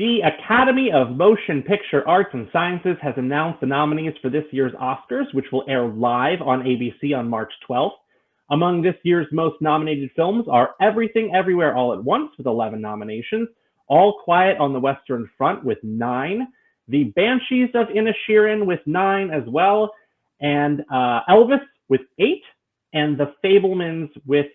The Academy of Motion Picture Arts and Sciences has announced the nominees for this year's Oscars, which will air live on ABC on March 12th. Among this year's most nominated films are Everything Everywhere All at Once with 11 nominations, All Quiet on the Western Front with 9, The Banshees of Inisherin with 9 as well, and Elvis with 8, and The Fabelmans with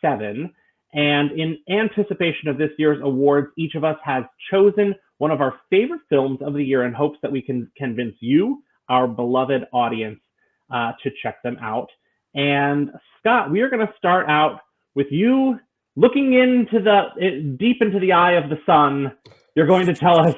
7. And in anticipation of this year's awards, each of us has chosen one of our favorite films of the year in hopes that we can convince you, our beloved audience, to check them out. And Scott, we are going to start out with you looking deep into the eye of the sun. You're going to tell us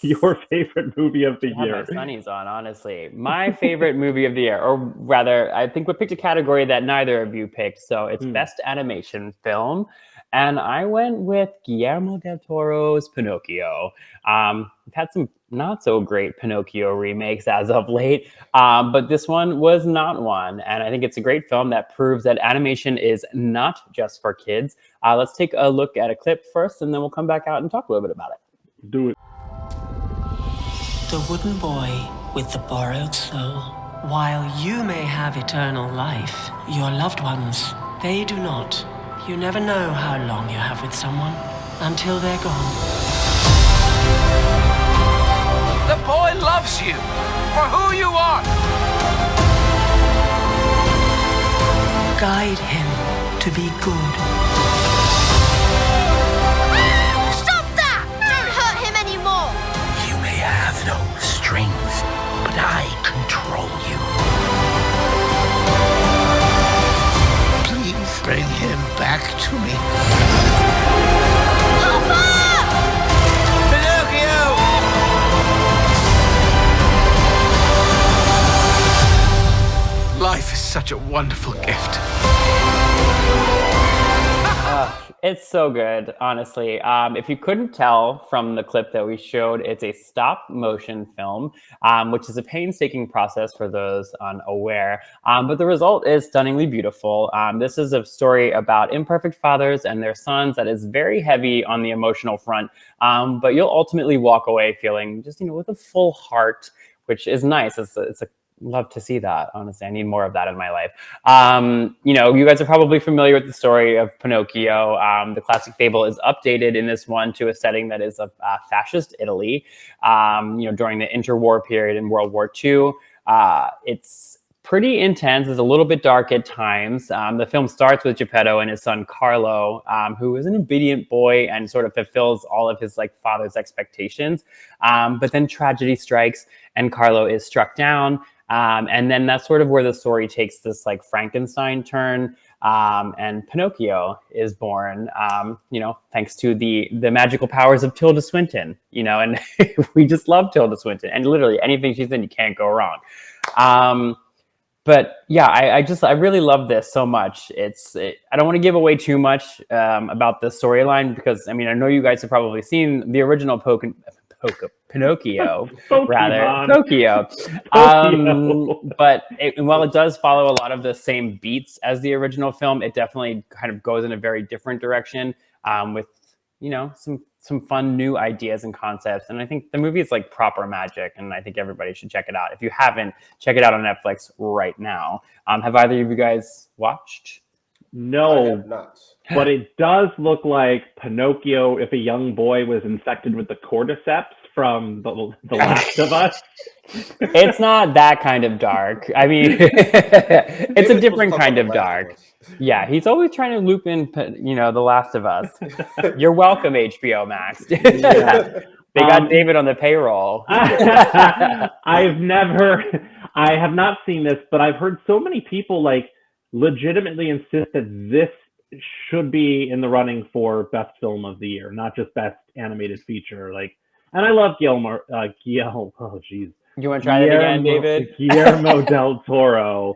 your favorite movie of the year. My sunnies on, honestly. My favorite movie of the year, or rather, I think we picked a category that neither of you picked. So it's Best Animation Film. And I went with Guillermo del Toro's Pinocchio. We've had some not so great Pinocchio remakes as of late, but this one was not one. And I think it's a great film that proves that animation is not just for kids. Let's take a look at a clip first, and then we'll come back out and talk a little bit about it. Do it. The wooden boy with the borrowed soul. While you may have eternal life, your loved ones, they do not. You never know how long you have with someone until they're gone. The boy loves you for who you are. Guide him to be good. Stop that! Don't hurt him anymore! You may have no strength, but I control you. Please bring him back to me. Papa! Pinocchio! Life is such a wonderful gift. It's so good, honestly. If you couldn't tell from the clip that we showed, it's a stop motion film, which is a painstaking process for those unaware. But the result is stunningly beautiful. This is a story about imperfect fathers and their sons that is very heavy on the emotional front. But you'll ultimately walk away feeling just, with a full heart, which is nice. It's a love to see that. Honestly, I need more of that in my life. You guys are probably familiar with the story of Pinocchio. The classic fable is updated in this one to a setting that is of fascist Italy, during the interwar period in World War II. It's pretty intense. It's a little bit dark at times. The film starts with Geppetto and his son Carlo, who is an obedient boy and sort of fulfills all of his father's expectations. But then tragedy strikes and Carlo is struck down. And then that's sort of where the story takes this Frankenstein turn, and Pinocchio is born, thanks to the magical powers of Tilda Swinton, and we just love Tilda Swinton, and literally anything she's in, you can't go wrong. But yeah, I really love this so much. I don't want to give away too much about the storyline because, I know you guys have probably seen the original Pinocchio, Pinocchio. But while it does follow a lot of the same beats as the original film, it definitely kind of goes in a very different direction, with some fun new ideas and concepts. And I think the movie is proper magic, and I think everybody should check it out. If you haven't, check it out on Netflix right now. Have either of you guys watched? No, but it does look like Pinocchio if a young boy was infected with the cordyceps from The Last of Us. It's not that kind of dark. It's a different kind of dark. Yeah, he's always trying to loop in, The Last of Us. You're welcome, HBO Max. They got David on the payroll. I have not seen this, but I've heard so many people legitimately insist that this should be in the running for best film of the year, not just best animated feature. And I love Guillermo. Oh, geez. You want to try that again, David? Guillermo del Toro.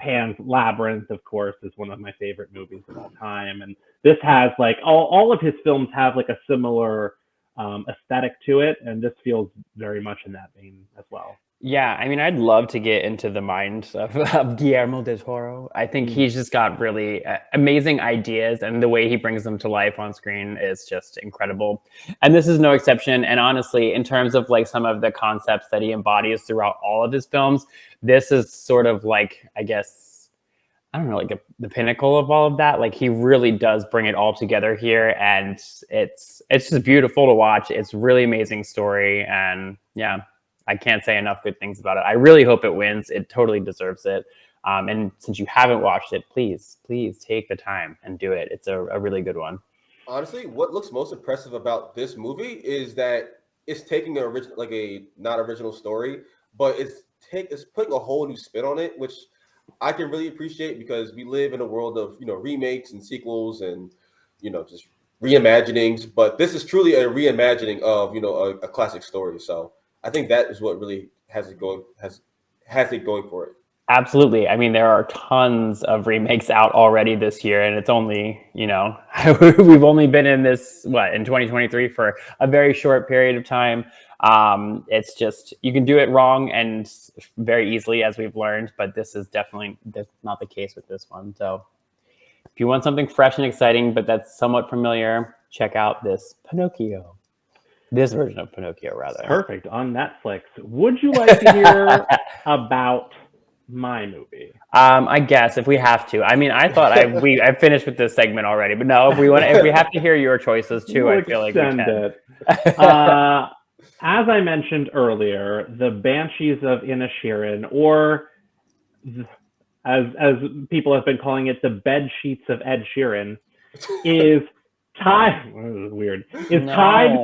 Pan's Labyrinth, of course, is one of my favorite movies of all time. And this has all of his films have a similar aesthetic to it, and this feels very much in that vein as well. Yeah, I mean, I'd love to get into the mind of Guillermo del Toro. I think he's just got really amazing ideas, and the way he brings them to life on screen is just incredible. And this is no exception. And honestly, in terms of like some of the concepts that he embodies throughout all of his films, this is sort of like, I guess, I don't know, like the pinnacle of all of that. Like he really does bring it all together here, and it's just beautiful to watch. It's really amazing story, and yeah. I can't say enough good things about it. I really hope it wins. It totally deserves it. And since you haven't watched it, please take the time and do it. It's a really good one. Honestly, what looks most impressive about this movie is that it's taking an original, like a not original story, but it's putting a whole new spin on it, which I can really appreciate because we live in a world of remakes and sequels and just reimaginings. But this is truly a reimagining of a classic story. So I think that is what really has it going for it. Absolutely. I mean, there are tons of remakes out already this year, and it's only, we've only been in this, in 2023 for a very short period of time. It's just, you can do it wrong and very easily, as we've learned, but this is definitely not the case with this one. So if you want something fresh and exciting, but that's somewhat familiar, check out this Pinocchio. This version of Pinocchio, rather. Perfect. On Netflix. Would you like to hear about my movie? I guess if we have to. I mean, I thought I finished with this segment already, but no, if we have to hear your choices too, I feel like we can. It. As I mentioned earlier, the Banshees of Inisherin, or as people have been calling it, the Bed Sheets of Ed Sheeran, is tied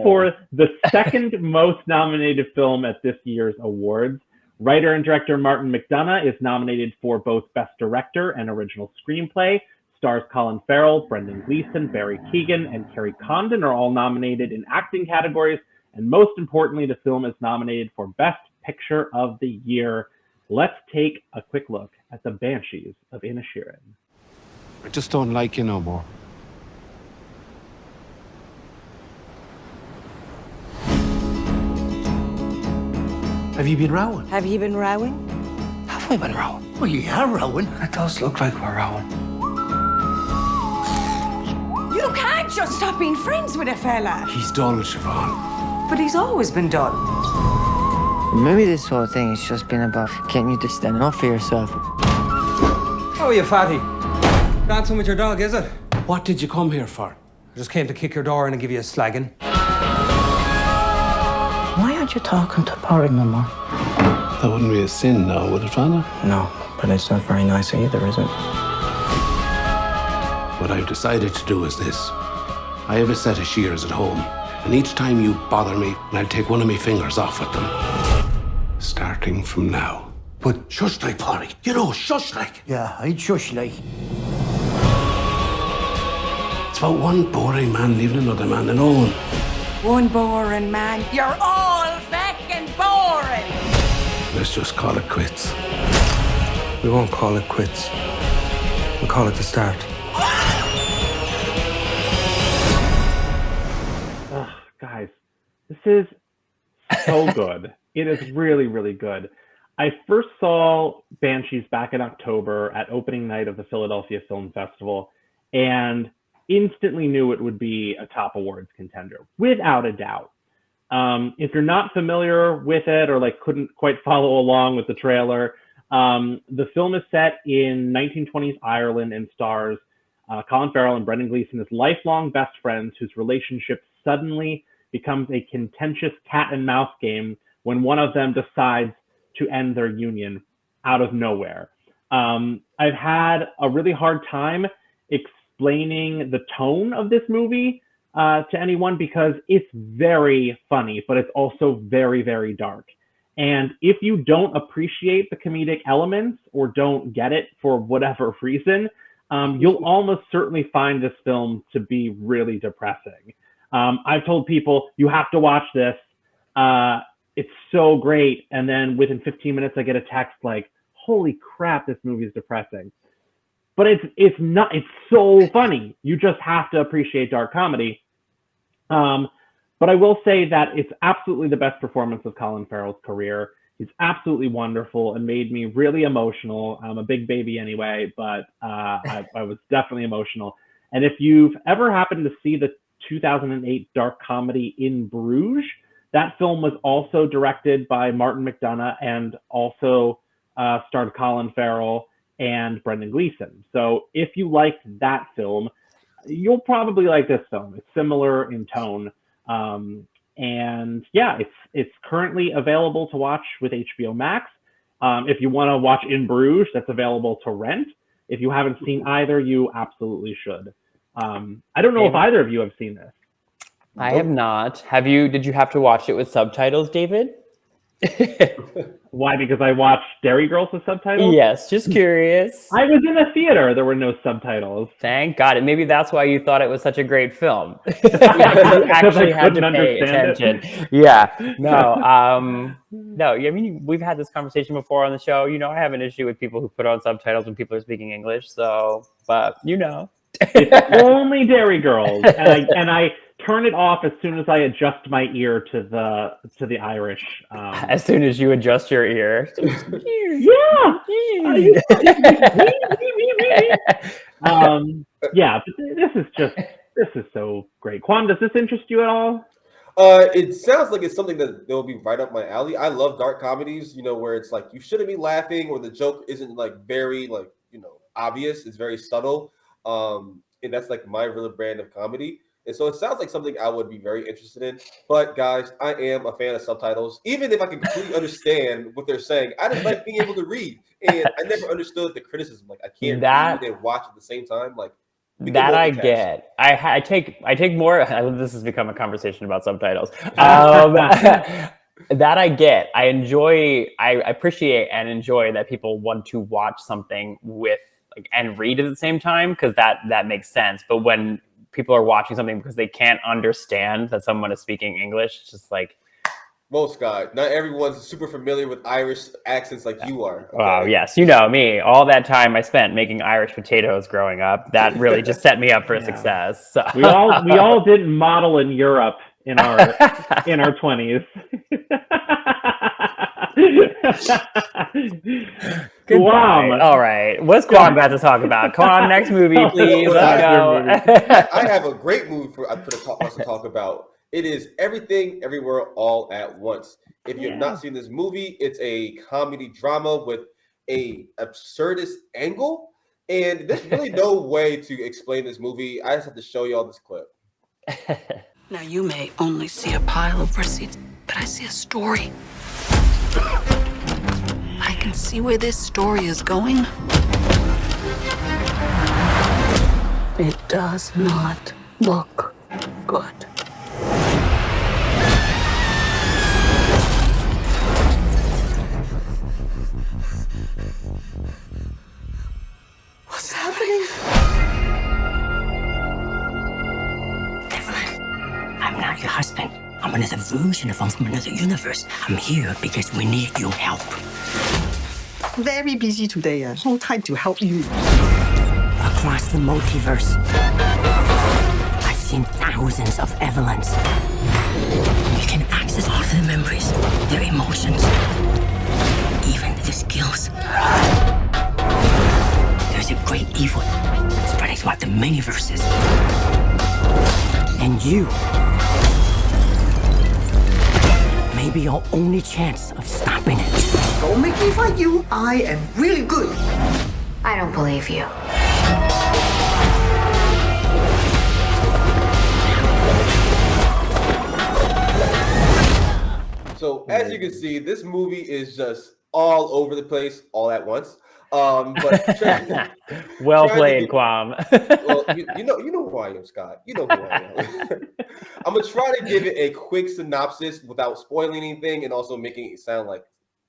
for the second most nominated film at this year's awards. Writer and director Martin McDonagh is nominated for both Best Director and Original Screenplay. Stars Colin Farrell, Brendan Gleeson, Barry Keoghan, and Kerry Condon are all nominated in acting categories. And most importantly, the film is nominated for Best Picture of the Year. Let's take a quick look at the Banshees of Inisherin. I just don't like you no more. Have you been rowing? Have you been rowing? Have we been rowing? Well, yeah, rowing. It does look like we're rowing. You can't just stop being friends with a fella. He's dull, Siobhan. But he's always been dull. Maybe this whole thing has just been about getting you to stand up for yourself. How are you, fatty? Dancing with your dog, is it? What did you come here for? I just came to kick your door in and give you a slagging. Why aren't you talking to Porrig no more? That wouldn't be a sin now, would it, Father? No, but it's not very nice either, is it? What I've decided to do is this. I have a set of shears at home, and each time you bother me, I'll take one of my fingers off with them. Starting from now. But shush like, Porrig. Shush like. Yeah, I'd shush like. It's about one boring man leaving another man alone. One boring man. You're all feckin' boring. Let's just call it quits. We won't call it quits. We'll call it the start. Guys, this is so good. It is really, really good. I first saw Banshees back in October at opening night of the Philadelphia Film Festival, and instantly knew it would be a top awards contender, without a doubt. If you're not familiar with it or couldn't quite follow along with the trailer, the film is set in 1920s Ireland and stars Colin Farrell and Brendan Gleeson as lifelong best friends whose relationship suddenly becomes a contentious cat and mouse game when one of them decides to end their union out of nowhere. I've had a really hard time explaining the tone of this movie to anyone because it's very funny, but it's also very, very dark. And if you don't appreciate the comedic elements or don't get it for whatever reason, you'll almost certainly find this film to be really depressing. I've told people, you have to watch this. It's so great. And then within 15 minutes, I get a text like, holy crap, this movie is depressing. But it's so funny. You just have to appreciate dark comedy. But I will say that it's absolutely the best performance of Colin Farrell's career. He's absolutely wonderful and made me really emotional. I'm a big baby anyway, but I was definitely emotional. And if you've ever happened to see the 2008 dark comedy In Bruges, that film was also directed by Martin McDonagh and also starred Colin Farrell and Brendan Gleeson. So if you liked that film, you'll probably like this film. It's similar in tone. And yeah, it's currently available to watch with HBO Max. If you want to watch In Bruges, that's available to rent. If you haven't seen either, you absolutely should. I don't know if either of you have seen this. I have not. Did you have to watch it with subtitles, David? Why? Because I watched Dairy Girls with subtitles? Yes, just curious. I was in a theater. There were no subtitles. Thank God. And maybe that's why you thought it was such a great film. You actually had to pay attention. Yeah. No. No. I mean, we've had this conversation before on the show. You know, I have an issue with people who put on subtitles when people are speaking English. So, but you know. It's only Dairy Girls, and I turn it off as soon as I adjust my ear to the Irish. As soon as you adjust your ear. Yeah, but this is so great. Kwam, does this interest you at all? It sounds like it's something that will be right up my alley. I love dark comedies, you know, where it's like you shouldn't be laughing or the joke isn't like very like, you know, obvious. It's very subtle. And that's like my real brand of comedy. And so it sounds like something I would be very interested in. But guys, I am a fan of subtitles. Even if I can completely understand what they're saying, I just like being able to read. And I never understood the criticism. Like I can't read and watch at the same time. Like that I get. I take more. This has become a conversation about subtitles. That I get. I enjoy. I appreciate and enjoy that people want to watch something with and read at the same time, because that makes sense. But when people are watching something because they can't understand that someone is speaking English, it's just like, well, Scott, not everyone's super familiar with Irish accents like you are. Okay? Wow, yes, you know me. All that time I spent making Irish potatoes growing up, that really just set me up for success. So. We all didn't model in Europe in our 20s. Kwam. All right. What's Kwam about to talk about? Kwam, next movie, please. Let's go. I have a great movie for us to talk about. It is Everything, Everywhere, All at Once. If you've not seen this movie, it's a comedy drama with a absurdist angle. And there's really no way to explain this movie. I just have to show you all this clip. Now, you may only see a pile of receipts, but I see a story. I can see where this story is going. It does not look good. What's happening? Evelyn, I'm not your husband. I'm another version of him from another universe. I'm here because we need your help. Very busy today. No time to help you. Across the multiverse, I've seen thousands of Evelyns. You can access all of their memories, their emotions, even their skills. There's a great evil spreading throughout the many verses. And you may be your only chance of stopping it. Don't make me fight you. I am really good. I don't believe you. So as you can see, this movie is just all over the place, all at once. But well played, Kwam. Well, you know who I am, Scott. You know who I am. I'm gonna try to give it a quick synopsis without spoiling anything, and also making it sound like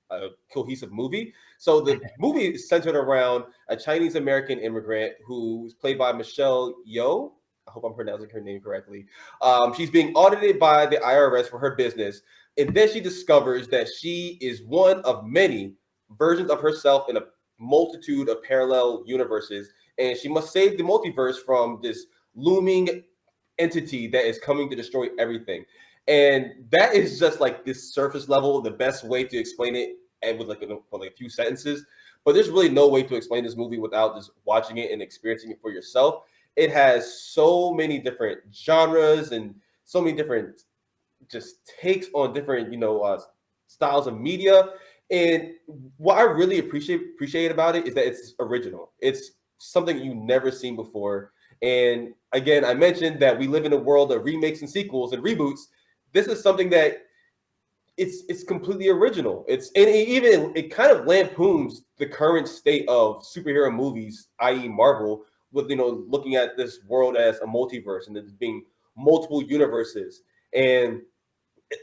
a cohesive movie. So the movie is centered around a Chinese American immigrant who's played by Michelle Yeoh. I hope I'm pronouncing her name correctly. She's being audited by the IRS for her business, and then she discovers that she is one of many versions of herself in a multitude of parallel universes, and she must save the multiverse from this looming entity that is coming to destroy everything. And that is just like this surface level, the best way to explain it, and with like a few sentences. But there's really no way to explain this movie without just watching it and experiencing it for yourself. It has so many different genres and so many different just takes on different, styles of media. And what I really appreciate about it is that it's original. It's something you've never seen before. And again, I mentioned that we live in a world of remakes and sequels and reboots. This is something that it's completely original. It kind of lampoons the current state of superhero movies, i.e. Marvel, with looking at this world as a multiverse and there's being multiple universes. And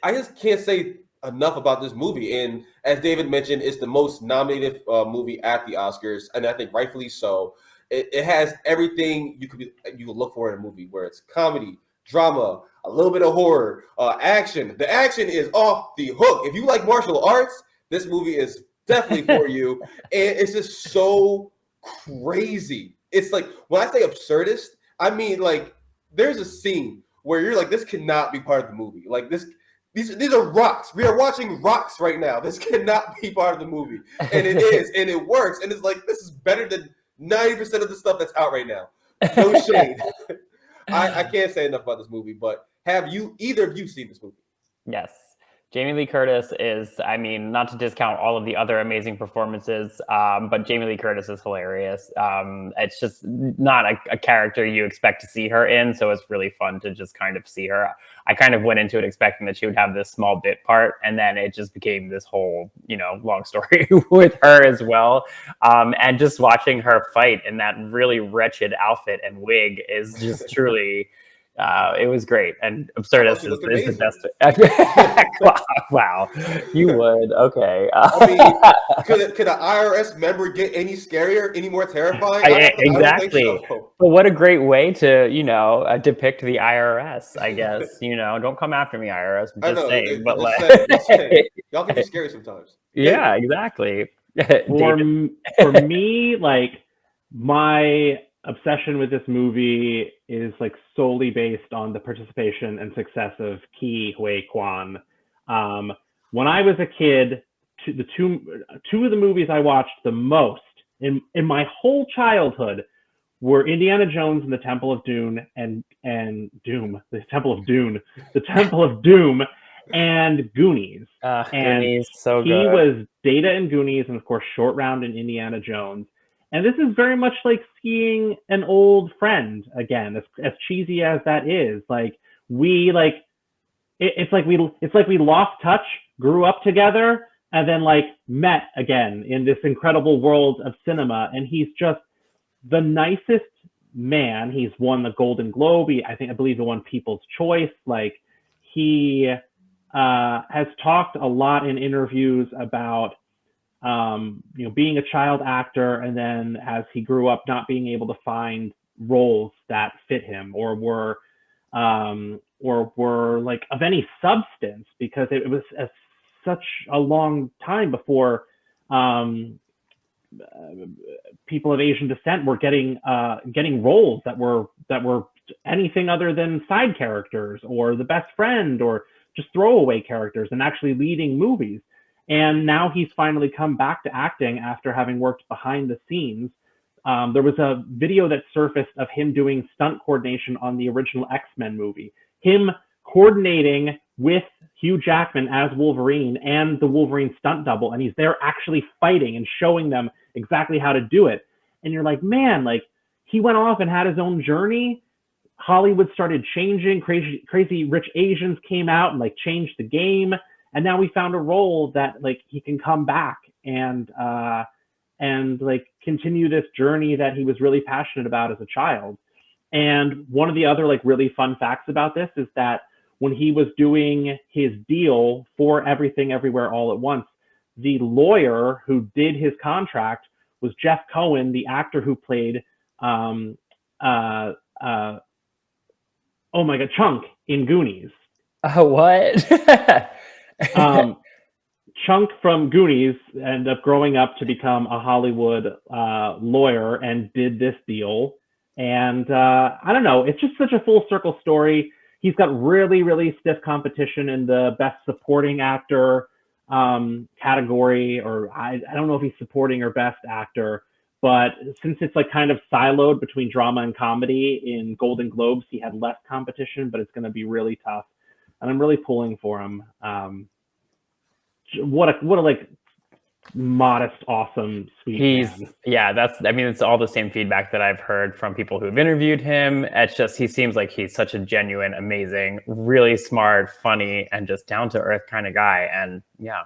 I just can't say enough about this movie. And as David mentioned, it's the most nominated movie at the Oscars, and I think rightfully so. It has everything you could look for in a movie, where it's comedy, drama, a little bit of horror, action. The action is off the hook. If you like martial arts, this movie is definitely for you. And it's just so crazy. It's like, when I say absurdist, I mean like there's a scene where you're like, this cannot be part of the movie. Like these are rocks. We are watching rocks right now. This cannot be part of the movie. And it is, and it works. And it's like, this is better than 90% of the stuff that's out right now. No shade. I can't say enough about this movie, but have either of you seen this movie? Yes. Jamie Lee Curtis is, I mean, not to discount all of the other amazing performances, but Jamie Lee Curtis is hilarious. It's just not a character you expect to see her in, so it's really fun to just kind of see her. I kind of went into it expecting that she would have this small bit part, and then it just became this whole, long story with her as well. And just watching her fight in that really wretched outfit and wig is just truly... it was great, and absurdist is the best. Wow, you would. Okay. I mean, could an IRS member get any scarier, any more terrifying? Exactly. I don't think so. But what a great way to, depict the IRS. I guess don't come after me, IRS. I'm just saying, but y'all can be scary sometimes. Yeah, exactly. For me, like my obsession with this movie is like solely based on the participation and success of Ke Huy Quan. When I was a kid, two of the movies I watched the most in my whole childhood were Indiana Jones and the Temple of Doom and the Temple of Doom and Goonies. And Goonies, so good. He was Data in Goonies and of course Short Round in Indiana Jones. And this is very much like seeing an old friend again, as cheesy as that is. Like it's like we lost touch, grew up together, and then like met again in this incredible world of cinema. And he's just the nicest man. He's won the Golden Globe. I believe he won People's Choice. Like he has talked a lot in interviews about being a child actor, and then as he grew up, not being able to find roles that fit him or were like of any substance, because it was such a long time before people of Asian descent were getting roles that were anything other than side characters or the best friend or just throwaway characters, and actually leading movies. And now he's finally come back to acting after having worked behind the scenes. There was a video that surfaced of him doing stunt coordination on the original X-Men movie. Him coordinating with Hugh Jackman as Wolverine and the Wolverine stunt double. And he's there actually fighting and showing them exactly how to do it. And you're like, man, like he went off and had his own journey. Hollywood started changing. Crazy Rich Asians came out and like changed the game. And now we found a role that like he can come back and like continue this journey that he was really passionate about as a child. And one of the other like really fun facts about this is that when he was doing his deal for Everything Everywhere All at Once, the lawyer who did his contract was Jeff Cohen, the actor who played Chunk in Goonies. What? Chunk from Goonies ended up growing up to become a Hollywood lawyer and did this deal. And I don't know, it's just such a full circle story. he's got really, really stiff competition in the Best Supporting Actor category, or I don't know if he's supporting or Best Actor, but since it's like kind of siloed between drama and comedy in Golden Globes, he had less competition, but it's going to be really tough, and I'm really pulling for him. What a like modest, awesome, sweet man. It's all the same feedback that I've heard from people who have interviewed him. It's just, he seems like he's such a genuine, amazing, really smart, funny, and just down to earth kind of guy. And yeah,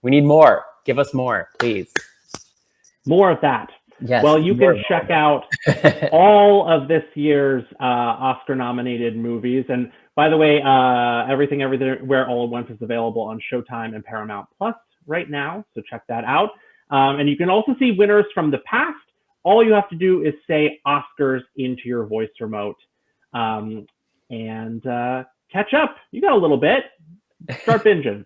we need more. Give us more, please. More of that. Yes. Well, you can check out all of this year's Oscar nominated movies. And by the way, Everything Everywhere All at Once is available on Showtime and Paramount Plus right now, so check that out. And you can also see winners from the past. All you have to do is say Oscars into your voice remote and catch up. You got a little bit. Start binging.